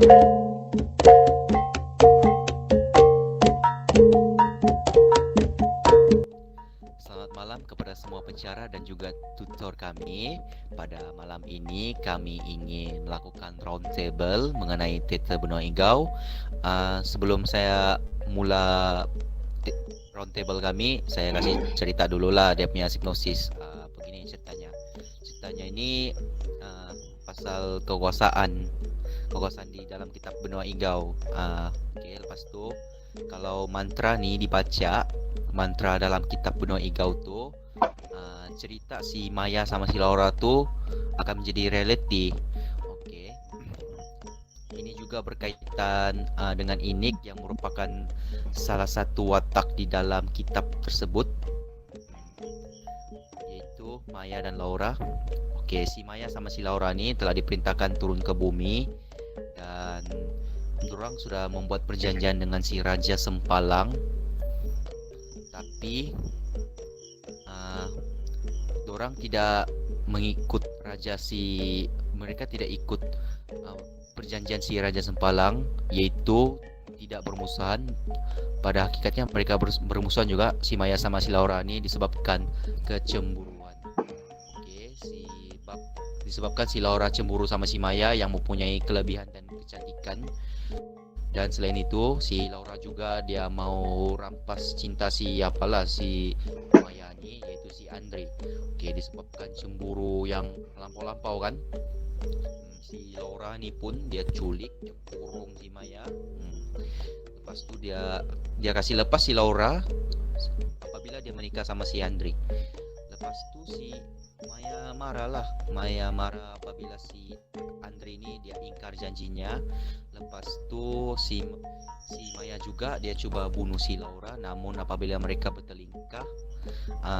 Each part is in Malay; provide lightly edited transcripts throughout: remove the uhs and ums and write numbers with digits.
Selamat malam kepada semua pencara dan juga tutor kami. Pada malam ini kami ingin melakukan roundtable mengenai teater benua igau. Sebelum saya mula roundtable kami, saya kasih cerita dululah dia punya sinopsis. Begini ceritanya. Ceritanya ini pasal kekuasaan di dalam kitab benua igau. Okey, lepas tu kalau mantra ni dibaca, mantra dalam kitab benua igau tu, cerita si Maya sama si Laura tu akan menjadi reality. Okey. Ini juga berkaitan dengan Inik yang merupakan salah satu watak di dalam kitab tersebut, iaitu Maya dan Laura. Okey, si Maya sama si Laura ni telah diperintahkan turun ke bumi dan dorang sudah membuat perjanjian dengan si Raja Sempalang. Tapi dorang tidak mengikut mereka tidak ikut perjanjian si Raja Sempalang, iaitu tidak bermusuhan. Pada hakikatnya mereka bermusuhan juga, si Maya sama si Laura ni, disebabkan kecemburuan. Okey, disebabkan si Laura cemburu sama si Maya yang mempunyai kelebihan dan kecantikan. Dan selain itu, si Laura juga dia mau rampas cinta si Maya ni, iaitu si Andre. Okey, disebabkan cemburu yang lampau-lampau kan. Si Laura ni pun dia culik, dia kurung si Maya. Lepas tu dia kasih lepas si Laura apabila dia menikah sama si Andre. Lepas tu si Maya marah apabila si Andre ni dia ingkar janjinya. Lepas tu si Maya juga dia cuba bunuh si Laura, namun apabila mereka bertelingkah,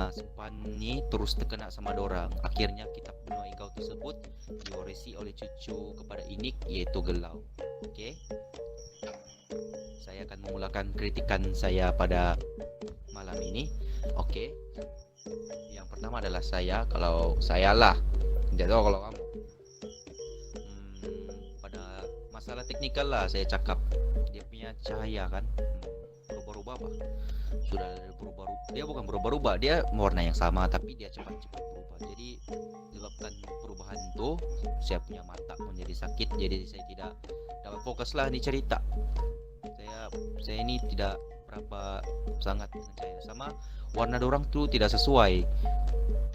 Sempan ni terus terkena sama dorang. Akhirnya kitab benua igau tersebut diwarisi oleh cucu kepada Inik, iaitu Gelau. Okey. Saya akan memulakan kritikan saya pada malam ini. Okey. Yang pertama adalah kalau saya lah. Tidak tahu kalau kamu. Pada masalah teknikal lah saya cakap. Dia punya cahaya kan berubah-ubah apa? Sudah berubah-ubah. Dia bukan berubah-ubah, dia warna yang sama tapi dia cepat-cepat berubah. Jadi disebabkan perubahan itu, saya punya mata menjadi sakit. Jadi saya tidak dapat fokuslah di cerita. Saya ini tidak berapa sangat dengan cahaya. Sama warna dorang tu tidak sesuai.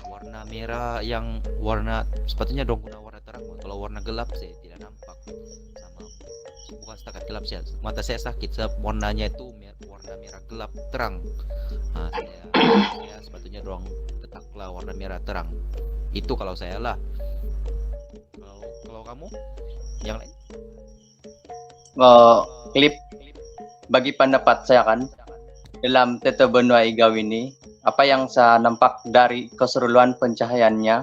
Warna merah yang sepatutnya dong guna warna terang. Kalau warna gelap saya tidak nampak. Sama bukan setakat gelap saja, mata saya sakit sebab warnanya itu warna merah gelap terang. Saya sepatutnya dorang letaklah warna merah terang. Itu kalau saya lah. Kalau kamu yang lain? Klip bagi pendapat saya kan, dalam teater benua igau ini, apa yang saya nampak dari keseluruhan pencahayaannya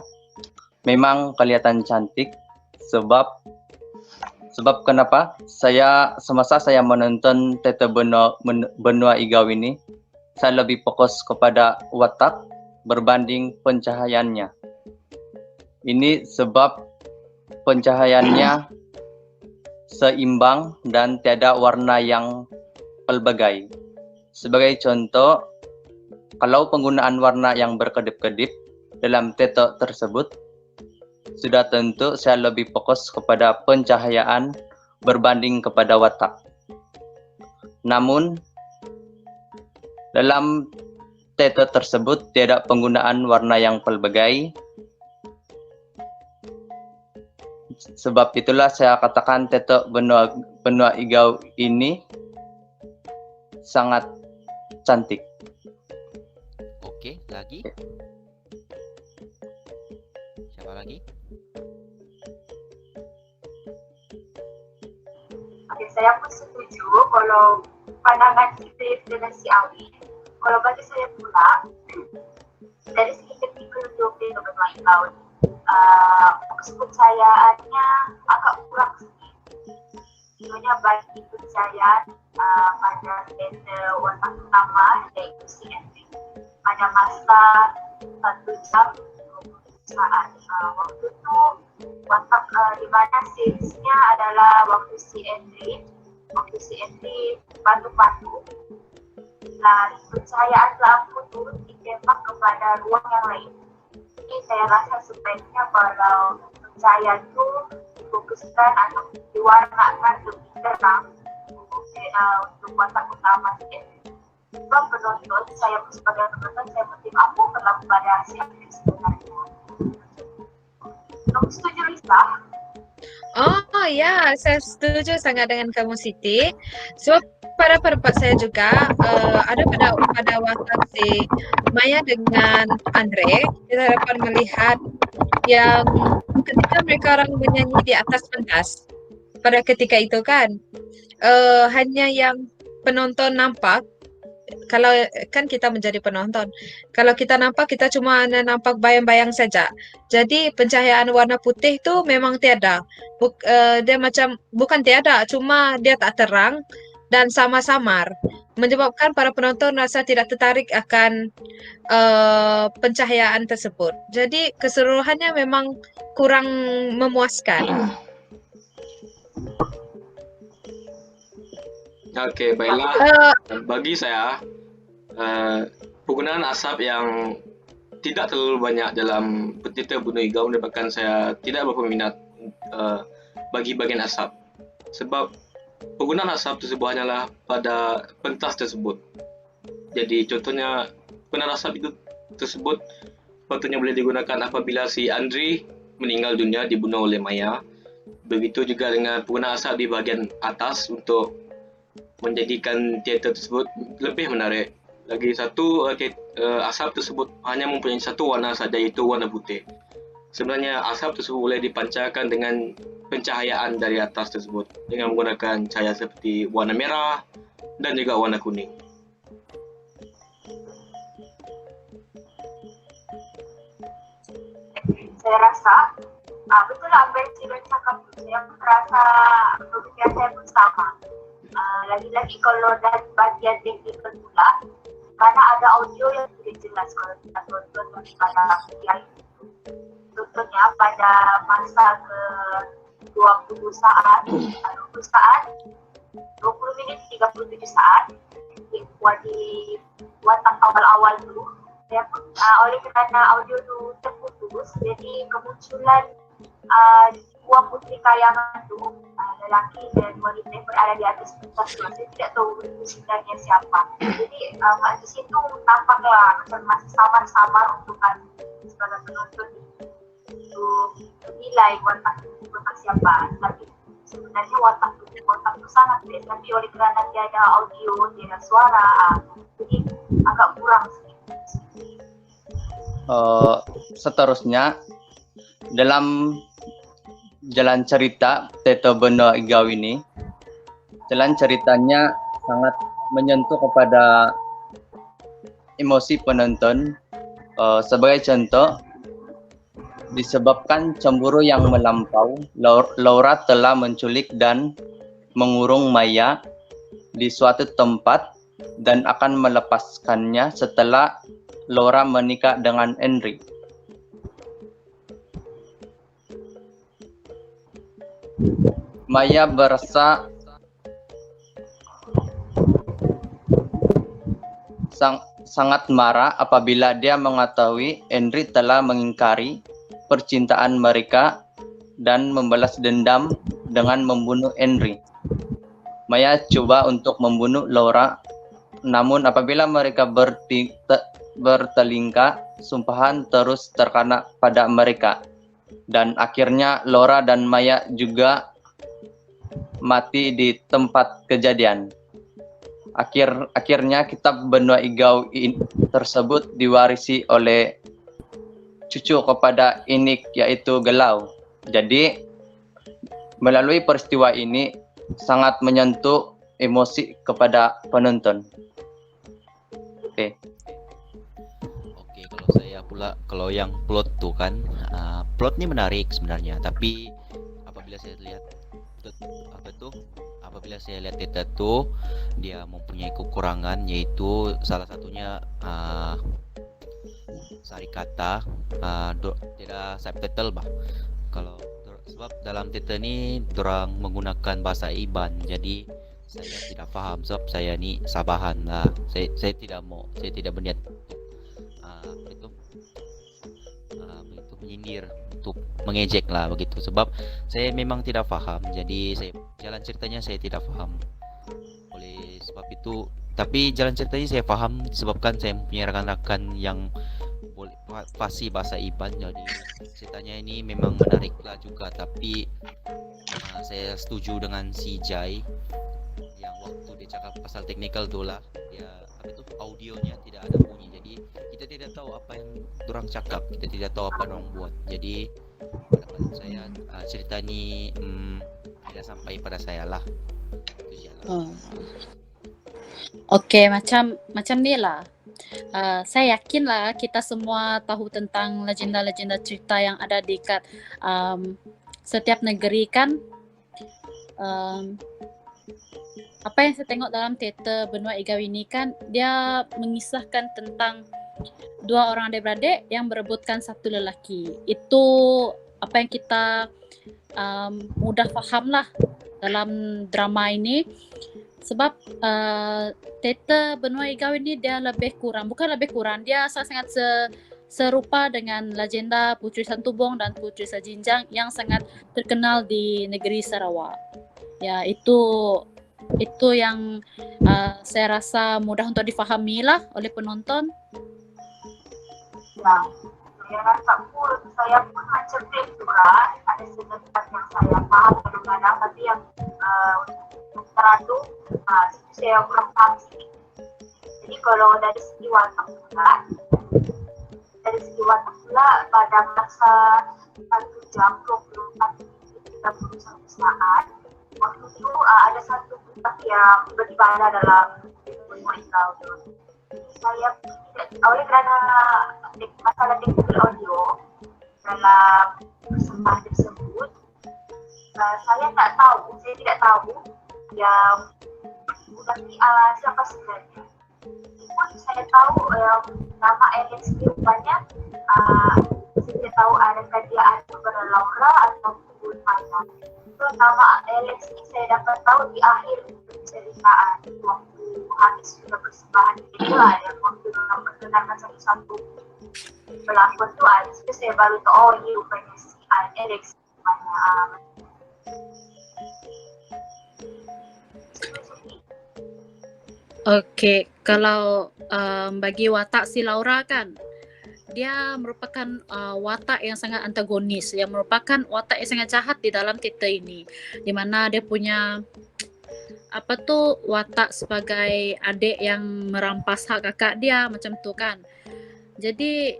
memang kelihatan cantik. Sebab kenapa? Semasa saya menonton teater benua igau ini, saya lebih fokus kepada watak berbanding pencahayaannya. Ini sebab pencahayaannya seimbang dan tiada warna yang pelbagai. Sebagai contoh, kalau penggunaan warna yang berkedip-kedip dalam teater tersebut, sudah tentu saya lebih fokus kepada pencahayaan berbanding kepada watak. Namun, dalam teater tersebut tiada penggunaan warna yang pelbagai. Sebab itulah saya katakan teater benua igau ini sangat cantik. Okey, lagi? Siapa lagi? Okey, saya pun setuju kalau pandangan kita dengan si Awi. Kalau bagi saya pula, dari segi teknikal untuk teater benua igau ni, fokus percayaannya agak kurang sikit. Sebenarnya bagi percayaan pada teater watak utama, iaitu si Andrew, pada masa 1 jam saat waktu itu watak di mana scenes-nya adalah waktu si Henry bantu-bantu. Nah, pencahayaan lampu turun ditembak kepada ruang yang lain. Jadi saya rasa sebaiknya kalau pencahayaan itu difokuskan atau diwarnakan lebih terang untuk watak utama si Henry. Sebab penonton, saya sebagai penonton, saya mesti mampu berlaku pada si Henry sebenarnya. Kamu setuju, Lisa? Oh ya, saya setuju sangat dengan kamu Siti. Sebab pada pendapat saya juga ada pada watak si Maya dengan Andre, kita dapat melihat yang ketika mereka orang bernyanyi di atas pentas pada ketika itu kan, hanya yang penonton nampak. Kalau kan kita menjadi penonton, kalau kita nampak kita cuma nampak bayang-bayang saja. Jadi pencahayaan warna putih itu memang tiada. Dia macam bukan tiada, cuma dia tak terang dan sama samar, menyebabkan para penonton rasa tidak tertarik akan pencahayaan tersebut. Jadi keseluruhannya memang kurang memuaskan. Oke, baiklah. Bagi saya, penggunaan asap yang tidak terlalu banyak dalam Petita Bunuh Igau menyebabkan saya tidak berminat bagi bagian asap. Sebab penggunaan asap tersebut hanyalah pada pentas tersebut. Jadi contohnya penggunaan asap itu tersebut sepatutnya boleh digunakan apabila si Andri meninggal dunia dibunuh oleh Maya. Begitu juga dengan penggunaan asap di bahagian atas untuk menjadikan teater tersebut lebih menarik. Lagi satu, asap tersebut hanya mempunyai satu warna saja, iaitu warna putih. Sebenarnya asap tersebut boleh dipancarkan dengan pencahayaan dari atas tersebut dengan menggunakan cahaya seperti warna merah dan juga warna kuning. Saya rasa betul apa yang Cira cakap. Saya merasa pemikiran saya pun sama. Lagi-lagi kalau dari bagian teknikal pula, karena ada audio yang tidak jelas kalau kita tonton daripada yang itu. Contohnya pada masa ke 20 saat, 20 menit 37 saat, di watak awal-awal dulu, saya pun oleh kerana audio itu terputus, jadi kemunculan dua putri kayangan itu, lelaki dan wanita yang berada di atas pentas itu, saya tidak tahu itu sebenarnya siapa. Jadi di situ nampaklah macam masih samar-samar untuk sebagai penonton untuk menilai watak siapa. Tapi sebenarnya watak itu sangat beda, tapi oleh kerana tiada audio, tiada suara, jadi agak kurang sedikit. Seterusnya dalam jalan cerita Teto Bunuh Igau ini, jalan ceritanya sangat menyentuh kepada emosi penonton. Sebagai contoh, disebabkan cemburu yang melampau, Laura telah menculik dan mengurung Maya di suatu tempat dan akan melepaskannya setelah Laura menikah dengan Henry. Maya berasa sangat marah apabila dia mengetahui Henry telah mengingkari percintaan mereka dan membalas dendam dengan membunuh Henry. Maya coba untuk membunuh Laura, namun apabila mereka bertelingkah, sumpahan terus terkena pada mereka. Dan akhirnya Laura dan Maya juga mati di tempat kejadian. Akhirnya kitab Bunuh Igau tersebut diwarisi oleh cucu kepada Inik, yaitu Gelau. Jadi melalui peristiwa ini sangat menyentuh emosi kepada penonton. Oke, kalau saya pula, kalau yang plot tuh kan, plot ini menarik sebenarnya, tapi apabila saya lihat Teta tuh dia mempunyai kekurangan, yaitu salah satunya sari kata, tidak subtitle bah. Kalau sebab dalam teater ni dorang menggunakan bahasa Iban, jadi saya tidak faham sebab saya ni Sabahan lah. Saya tidak berniat untuk itu begitu menyindir, untuk mengejek lah begitu. Sebab saya memang tidak faham, jadi jalan ceritanya saya tidak faham. Oleh sebab itu, tapi jalan ceritanya saya faham disebabkan saya mempunyai rakan-rakan yang boleh fasih bahasa Iban, jadi ceritanya ini memang menarik lah juga. Tapi saya setuju dengan si Jai yang waktu dia cakap pasal teknikal tu lah, dia apa tu, audionya tidak ada bunyi, jadi kita tidak tahu apa yang orang cakap, kita tidak tahu apa orang buat. Jadi pendapat saya, cerita ni tidak sampai pada saya lah. Itu je lah. Oh. Okey, macam ni lah. Saya yakin lah kita semua tahu tentang legenda-legenda cerita yang ada di kat setiap negeri kan. Apa yang saya tengok dalam teater Benua Igau ini kan, dia mengisahkan tentang dua orang adik-beradik yang berebutkan satu lelaki. Itu apa yang kita mudah faham lah dalam drama ini. Sebab teater Benua Igau ini dia bukan lebih kurang, dia sangat serupa dengan legenda Puteri Santubong dan Puteri Sajinjang yang sangat terkenal di negeri Sarawak. Ya, itu yang saya rasa mudah untuk difahami lah oleh penonton. Ya, saya rasa pun saya pun macam dia juga, ada sebagian yang saya paham kadang-kadang, tapi yang teradu itu saya kurang paham sedikit. Jadi kalau dari segi watak pula pada masa 1 jam 24 menit 31 saat, waktu itu ada satu kitab yang beribadah dalam Benua Igau tu. Saya tidak, oleh kerana masalah teknik audio dalam persembahan tersebut, saya tidak tahu yang siapa sebenarnya. Pun saya tahu nama Alex ni rupanya saya tidak tahu adakah dia antara Laura ataupun Maya. So nama Alex ni saya dapat tahu di akhir penceritaan waktu habis sudah persembahan itulah, yang waktu orang perkenalkan satu-satu pelakon tu jadi saya baru tahu, oh ini rupanya si Alex rupanya. Okey, kalau bagi watak si Laura kan, dia merupakan watak yang sangat antagonis, yang merupakan watak yang sangat jahat di dalam teater ini, di mana dia punya watak sebagai adik yang merampas hak kakak dia macam tu kan. Jadi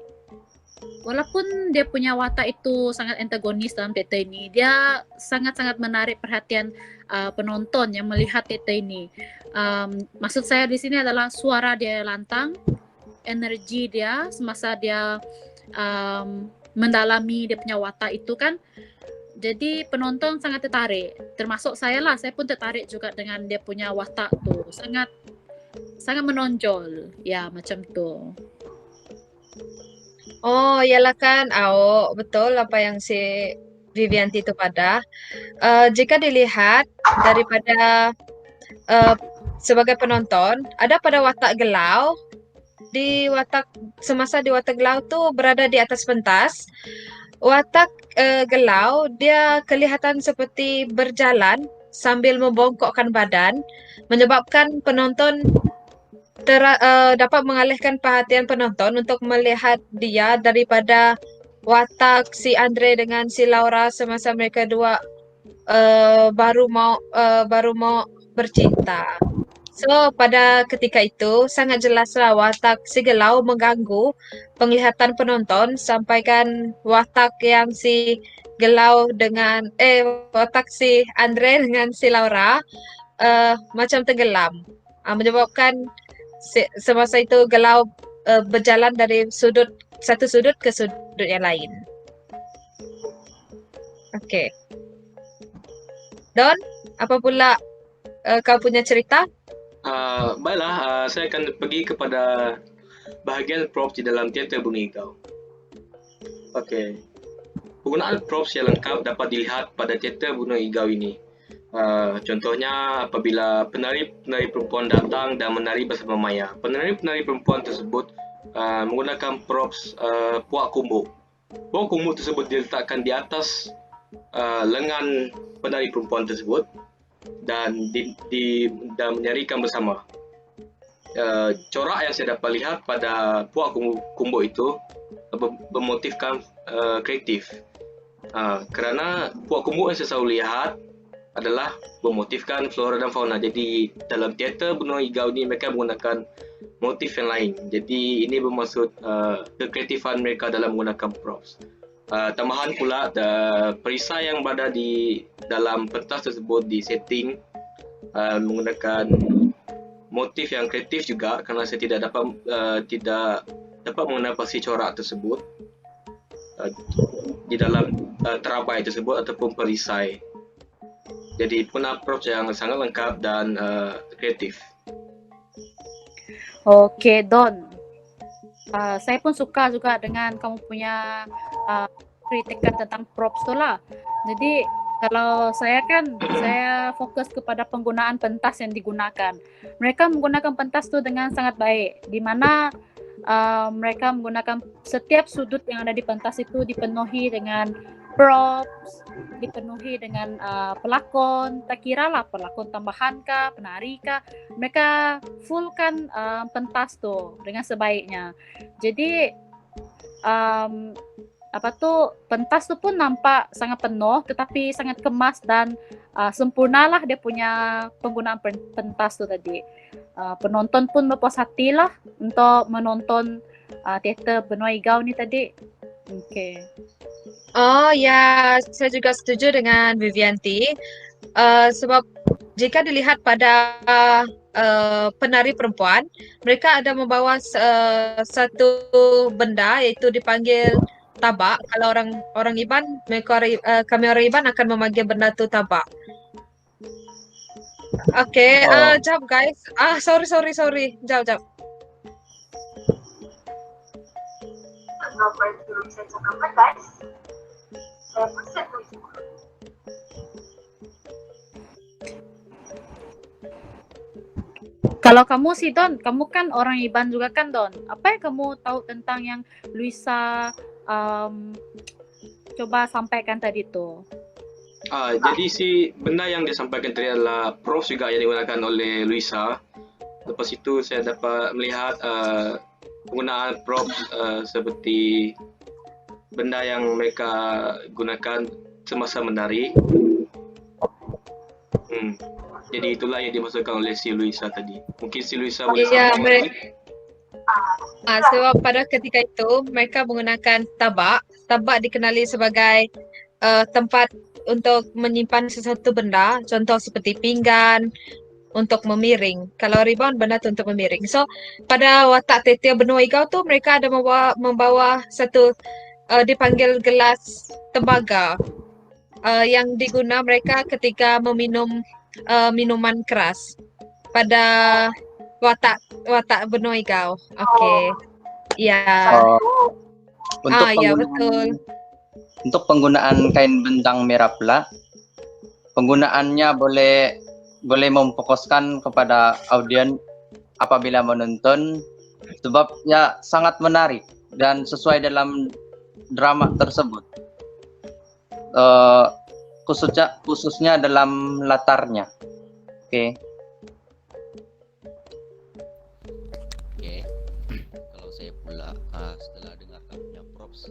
walaupun dia punya watak itu sangat antagonis dalam teater ini, dia sangat-sangat menarik perhatian penonton yang melihat teater ini. Maksud saya di sini adalah suara dia lantang, energi dia semasa dia mendalami dia punya watak itu kan. Jadi penonton sangat tertarik, termasuk saya lah, saya pun tertarik juga dengan dia punya watak tu, sangat menonjol ya, macam tu. Oh, iyalah kan, betul apa yang si Vivianti itu pada. Jika dilihat daripada sebagai penonton, ada pada watak Gelau, semasa di watak Gelau tu berada di atas pentas. Watak Gelau dia kelihatan seperti berjalan sambil membongkokkan badan, menyebabkan penonton dapat mengalihkan perhatian penonton untuk melihat dia daripada watak si Andre dengan si Laura semasa mereka dua baru mau bercinta. So pada ketika itu sangat jelaslah watak si Gelau mengganggu penglihatan penonton, sampaikan watak yang si Gelau dengan watak si Andre dengan si Laura macam tenggelam, menyebabkan semasa itu Gelau berjalan dari satu sudut ke sudut yang lain. Okey. Don, apa pula kau punya cerita? Baiklah, saya akan pergi kepada bahagian props di dalam teater bunyi hijau. Okey. Penggunaan props yang lengkap dapat dilihat pada teater bunyi hijau ini. Contohnya apabila penari-penari perempuan datang dan menari bersama Maya. Penari-penari perempuan tersebut menggunakan props puak kumbuk. Puak kumbuk tersebut diletakkan di atas lengan penari perempuan tersebut dan dan menarikan bersama. Corak yang saya dapat lihat pada puak kumbuk itu bermotifkan kreatif. Kerana puak kumbuk yang saya selalu lihat adalah bermotifkan flora dan fauna. Jadi dalam teater benua hijau ni mereka menggunakan motif yang lain. Jadi ini bermaksud kekreatifan mereka dalam menggunakan props. Tambahan pula perisai yang berada di dalam pentas tersebut di setting menggunakan motif yang kreatif juga, kerana saya tidak dapat mengenal pasti corak tersebut di dalam terabai tersebut ataupun perisai. Jadi penggunaan props yang sangat lengkap dan kreatif. Okey, Don. Saya pun suka juga dengan kamu punya kritikan tentang props tu lah. Jadi kalau saya fokus kepada penggunaan pentas yang digunakan. Mereka menggunakan pentas tu dengan sangat baik, di mana mereka menggunakan setiap sudut yang ada di pentas itu dipenuhi dengan props, dipenuhi dengan pelakon, tak kira lah pelakon tambahan kah, penari kah, mereka fullkan pentas tu dengan sebaiknya. Jadi pentas tu pun nampak sangat penuh tetapi sangat kemas dan sempurnalah dia punya penggunaan pentas tu tadi. Penonton pun berpuas hati lah untuk menonton teater benua hijau ni tadi. Okey. Oh ya, saya juga setuju dengan Vivianti. Sebab jika dilihat pada penari perempuan, mereka ada membawa satu benda iaitu dipanggil tabak. Kalau orang Iban, kami orang Iban akan memanggil benda tu tabak. Okay, jap guys. Sorry. Jap. Kenapa itu saya cakap guys? Saya pun setuju. Kalau kamu sih Don, kamu kan orang Iban juga kan Don. Apa yang kamu tahu tentang yang Luisa coba sampaikan tadi tu? Jadi benda yang disampaikan tadi adalah props juga yang digunakan oleh Luisa. Lepas itu saya dapat melihat penggunaan props seperti benda yang mereka gunakan semasa menari. Jadi itulah yang dimaksudkan oleh si Luisa tadi. Mungkin si Luisa boleh sampaikan. Sebab pada ketika itu mereka menggunakan tabak. Tabak dikenali sebagai tempat untuk menyimpan sesuatu benda, contoh seperti pinggan untuk memiring. Kalau rebound benda tu untuk memiring. So pada watak teater benua hijau tu mereka ada membawa satu dipanggil gelas tembaga yang diguna mereka ketika meminum minuman keras pada watak benua hijau. Okey. Ya. Ya betul. Untuk penggunaan kain bentang merah pula, penggunaannya boleh memfokuskan kepada audiens apabila menonton, sebab ya sangat menarik dan sesuai dalam drama tersebut. Khususnya dalam latarnya. Oke. Kalau saya pula setelah dengar kamunya props,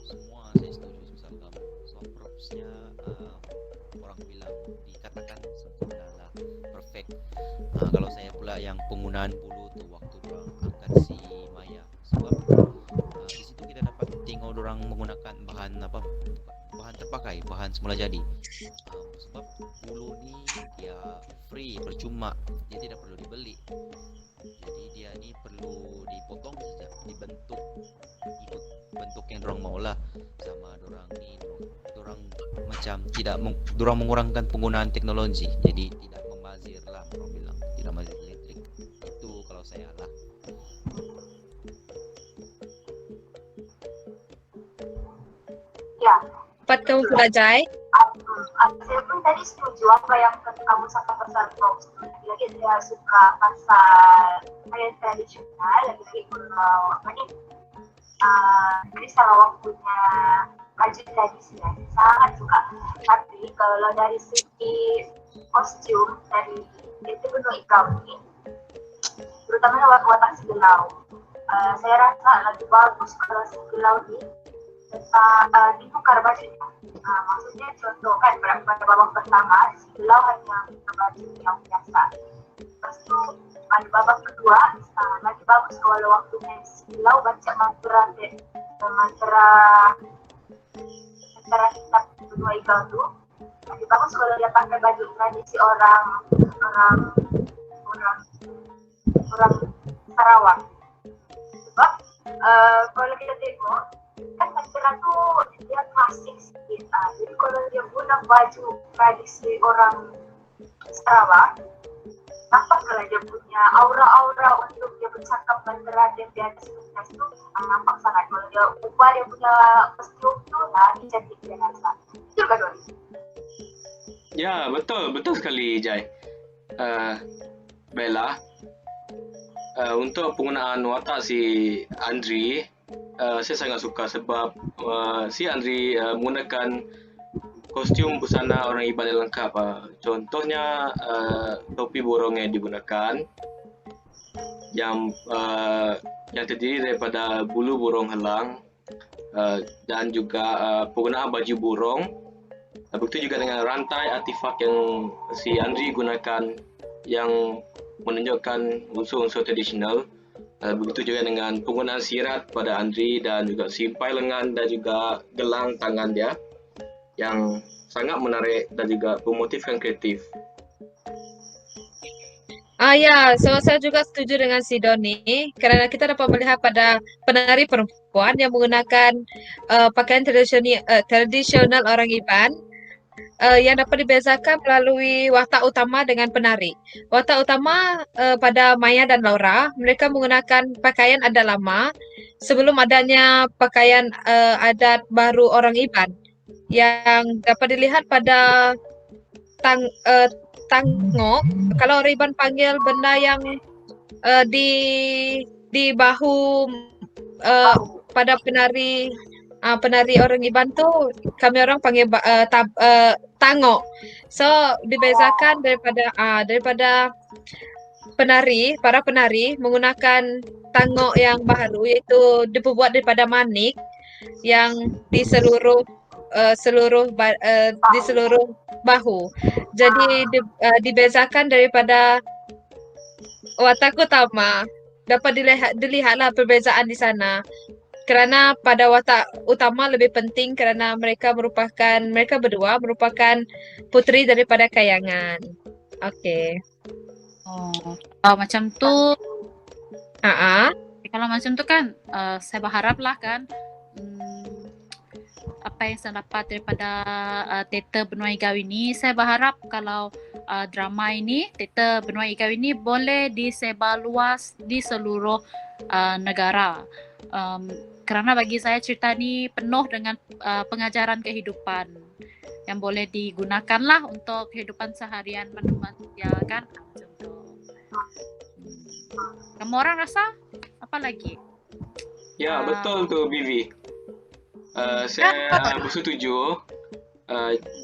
semua saya setuju sama kamu. So propsnya orang bilang dikatakan sempurna lah, perfect. Kalau saya pula yang penggunaan bulu tu waktu orang angkat si Maya, sebab di situ kita dapat tengok orang menggunakan bahan terpakai, bahan semula jadi. Sebab bulu ni dia free, percuma, dia tidak perlu dibeli. Jadi dia ni perlu dipotong saja, dibentuk ikut bentuk yang dorang maulah. Sama dorang ni, dorang macam dorang mengurangkan penggunaan teknologi. Jadi tidak membazir lah, orang bilang tidak membazir elektrik. Itu kalau saya lah. pendapat kamu pula, Jai? Saya pun tadi setuju apa yang kamu sampaikan pasal box. Lagi saya suka pasal pakaian tradisional, lagi kalau apa nih? Jadi Sarawak punya baju tradisi ya, sangat suka. Tapi kalau dari segi kostum dari itu bentuk ikam ini, terutama watak Sigelau, saya rasa lebih bagus kalau Sigelau ini ditukar bajunya. Maksudnya contoh kan pada babak pertama Sigelau hanya pakai baju yang biasa. Lepas itu pada babak kedua lagi bagus kalau waktunya Sigelau baca mantra kitab benua ikau tuh. Lagi bagus kalau dia pakai baju tradisi orang Sarawak. Sebab kalau kita tengok kan mantra tuh dia klasik sedikit. Jadi kalau dia guna baju tradisi orang Sarawak, nampaklah dia punya aura-aura untuk dia bercakap mantra dan dia disebutkan itu nampak sangat. Kalau dia ubah dia punya kostum tuh, dia cantik dia rasa. Betul kan, Doni? Ya, betul sekali, Jai. Bella, untuk penggunaan watak si Andri, saya sangat suka sebab si Andri menggunakan kostum busana orang Iban yang lengkap. Contohnya topi burung yang digunakan yang terdiri daripada bulu burung helang, dan juga penggunaan baju burung. Begitu juga dengan rantai artifak yang si Andri gunakan yang menunjukkan unsur-unsur tradisional. Begitu juga dengan penggunaan sirat pada Andri dan juga simpai lengan dan juga gelang tangan dia yang sangat menarik dan juga memotivkan kreatif. Ya, so saya juga setuju dengan si Doni kerana kita dapat melihat pada penari perempuan yang menggunakan pakaian tradisional orang Iban yang dapat dibezakan melalui watak utama dengan penari. Watak utama pada Maya dan Laura, mereka menggunakan pakaian adat lama sebelum adanya pakaian adat baru orang Iban yang dapat dilihat pada tangok. Kalau orang Iban panggil benda yang di bahu pada penari orang Iban tu kami orang panggil tangok. So dibezakan daripada para penari menggunakan tangok yang baru, iaitu dibuat daripada manik yang di seluruh bahu. Jadi dibezakan daripada watak utama. Dapat dilihatlah perbezaan di sana. Kerana pada watak utama lebih penting kerana mereka berdua merupakan puteri daripada kayangan. Okey. Macam tu. Kalau macam tu kan, saya berharaplah kan apa yang saya dapat daripada teater Benua Igau ini, saya berharap kalau drama ini, teater Benua Igau ini boleh disebar luas di seluruh negara. Kerana bagi saya cerita ni penuh dengan pengajaran kehidupan yang boleh digunakanlah untuk kehidupan seharian manusia kan. Macam tu. Kamu orang rasa apa lagi? Ya, betul tu Vivi. Saya bersetuju.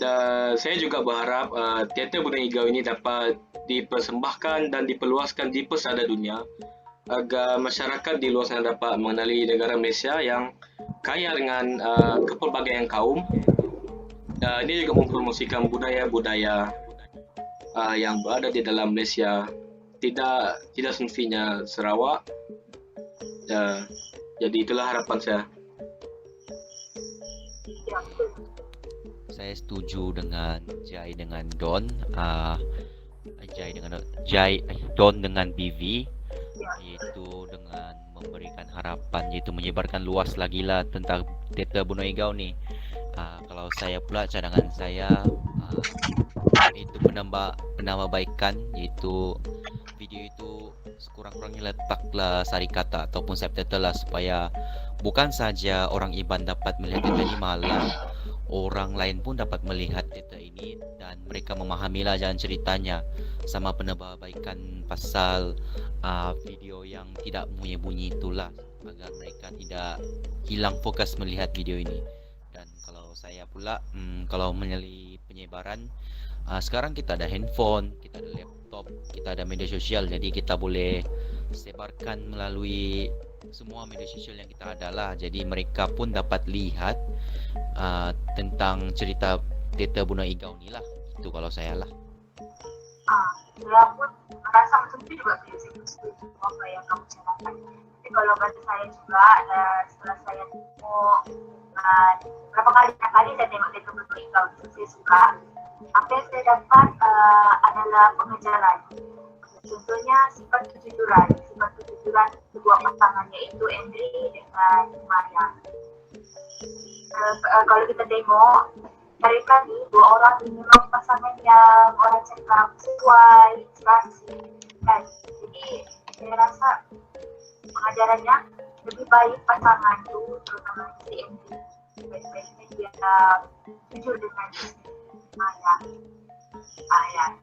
Dan saya juga berharap teater Benua Igau ini dapat dipersembahkan dan diperluaskan di pesada dunia agar masyarakat di luar sana dapat mengenali negara Malaysia yang kaya dengan kepelbagaian kaum. Ini juga mempromosikan budaya-budaya yang berada di dalam Malaysia, tidak semestinya Sarawak. Jadi itulah harapan saya. Saya setuju dengan Jai dengan Don. Don dengan BV, iaitu dengan memberikan harapan, iaitu menyebarkan luas lagi lah tentang teater Benua Igau ni. Kalau saya pula, cadangan saya itu penambahbaikan, iaitu video itu sekurang-kurangnya letaklah sari kata ataupun subtitle lah, supaya bukan saja orang Iban dapat melihat teater ni, malah orang lain pun dapat melihat teater ini dan mereka memahamilah jalan ceritanya sama penambahbaikan pasal video yang tidak bunyi-bunyi itulah agar mereka tidak hilang fokus melihat video ini. Dan kalau saya pula kalau menyeli penyebaran, sekarang kita ada handphone, kita ada laptop, kita ada media sosial, jadi kita boleh sebarkan melalui semua media sosial yang kita ada lah. Jadi mereka pun dapat lihat tentang cerita teater Bunuh Igau ni lah. Itu kalau saya lah. Saya pun merasa macam itu juga, saya setuju apa yang kamu cakapkan. Tapi kalau bagi saya juga, setelah saya tengok berapa kali saya tengok teater Bunuh Igau, saya suka. Apa yang saya dapat adalah pengajaran. Contohnya sifat kejujuran kedua pasangan, yaitu Andri dengan Maya. Kalau kita tengok, mereka ni dua orang ini memang pasangan yang orang cakap sesuai, inspirasi kan. Jadi saya rasa pengajarannya lebih baik pasangan tu, terutama si Andri, baik-baiknya dia jujur dengan Maya.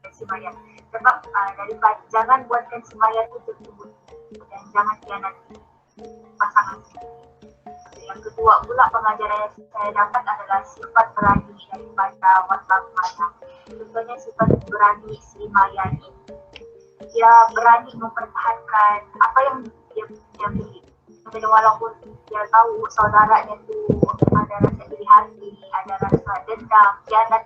Si Maya. Sebab daripada jangan buatkan si Maya tu tertutup dan jangan khianati pasangan sendiri. Yang kedua pula pengajaran yang saya dapat adalah sifat berani daripada watak Maya. Contohnya sifat berani si Maya ni, dia berani mempertahankan apa yang dia miliki. Jadi walaupun dia tahu saudaranya tu ada rasa iri hati, ada rasa dendam, khianat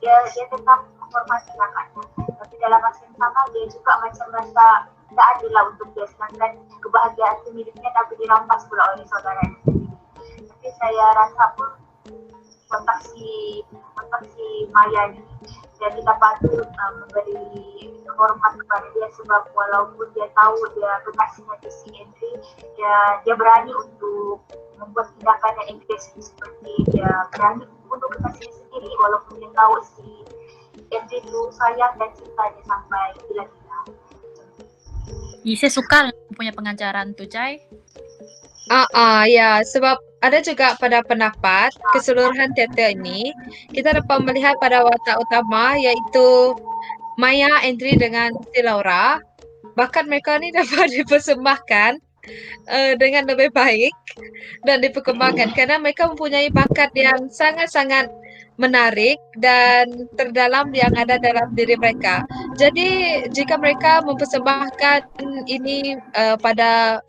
dia tetap menghormati kakaknya. Tapi dalam masa yang sama dia juga macam rasa tak adil lah untuk dia, sedangkan kebahagiaan itu miliknya tapi dirampas pula oleh saudaranya sendiri. Tapi saya rasa pun watak si Maya ni, kita patut memberi hormat kepada dia, sebab walaupun dia tahu dia kekasihnya di si Andri, dia berani untuk membuat tindakan yang agresif, seperti dia berani untuk kekasihnya sendiri walaupun dia tahu si Andri itu sayang dan cinta dia sampai gila-gila. Saya suka punya pengajaran tu, Jai. Ya, sebab ada juga pada pendapat keseluruhan teater ini kita dapat melihat pada watak utama, iaitu Maya, Andri dengan si Laura. Bahkan mereka ni dapat dipersembahkan dengan lebih baik dan diperkembangkan kerana mereka mempunyai bakat yang sangat-sangat menarik dan terdalam yang ada dalam diri mereka. Jadi jika mereka mempersembahkan ini pada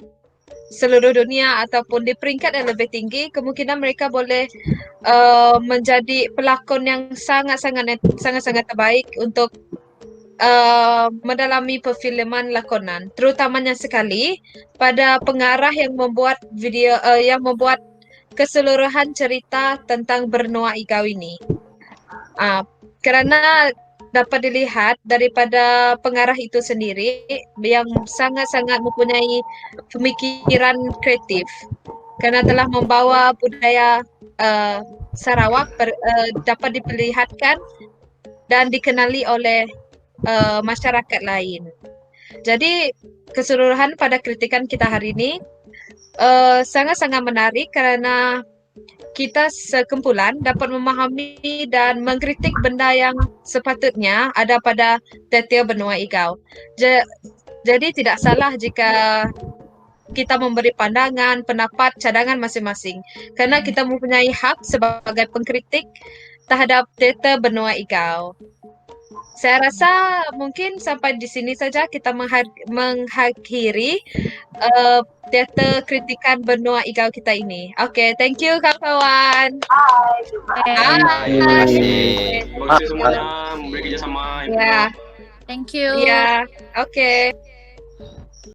seluruh dunia ataupun di peringkat yang lebih tinggi, kemungkinan mereka boleh menjadi pelakon yang sangat-sangat terbaik untuk mendalami perfilman lakonan, terutamanya sekali pada pengarah yang membuat video yang membuat keseluruhan cerita tentang Benua Igau ini. Kerana dapat dilihat daripada pengarah itu sendiri yang sangat-sangat mempunyai pemikiran kreatif, kerana telah membawa budaya Sarawak dapat diperlihatkan dan dikenali oleh masyarakat lain. Jadi keseluruhan pada kritikan kita hari ini sangat-sangat menarik kerana kita sekumpulan dapat memahami dan mengkritik benda yang sepatutnya ada pada teater Benua Igau. Jadi tidak salah jika kita memberi pandangan, pendapat, cadangan masing-masing, kerana kita mempunyai hak sebagai pengkritik terhadap teater Benua Igau. Saya rasa mungkin sampai di sini saja kita mengakhiri teater kritikan Benua Igau kita ini. Okay, thank you kawan-kawan. Terima kasih. Terima kasih semuanya memberi kerjasama. Ya. Thank you. Ya. Okay.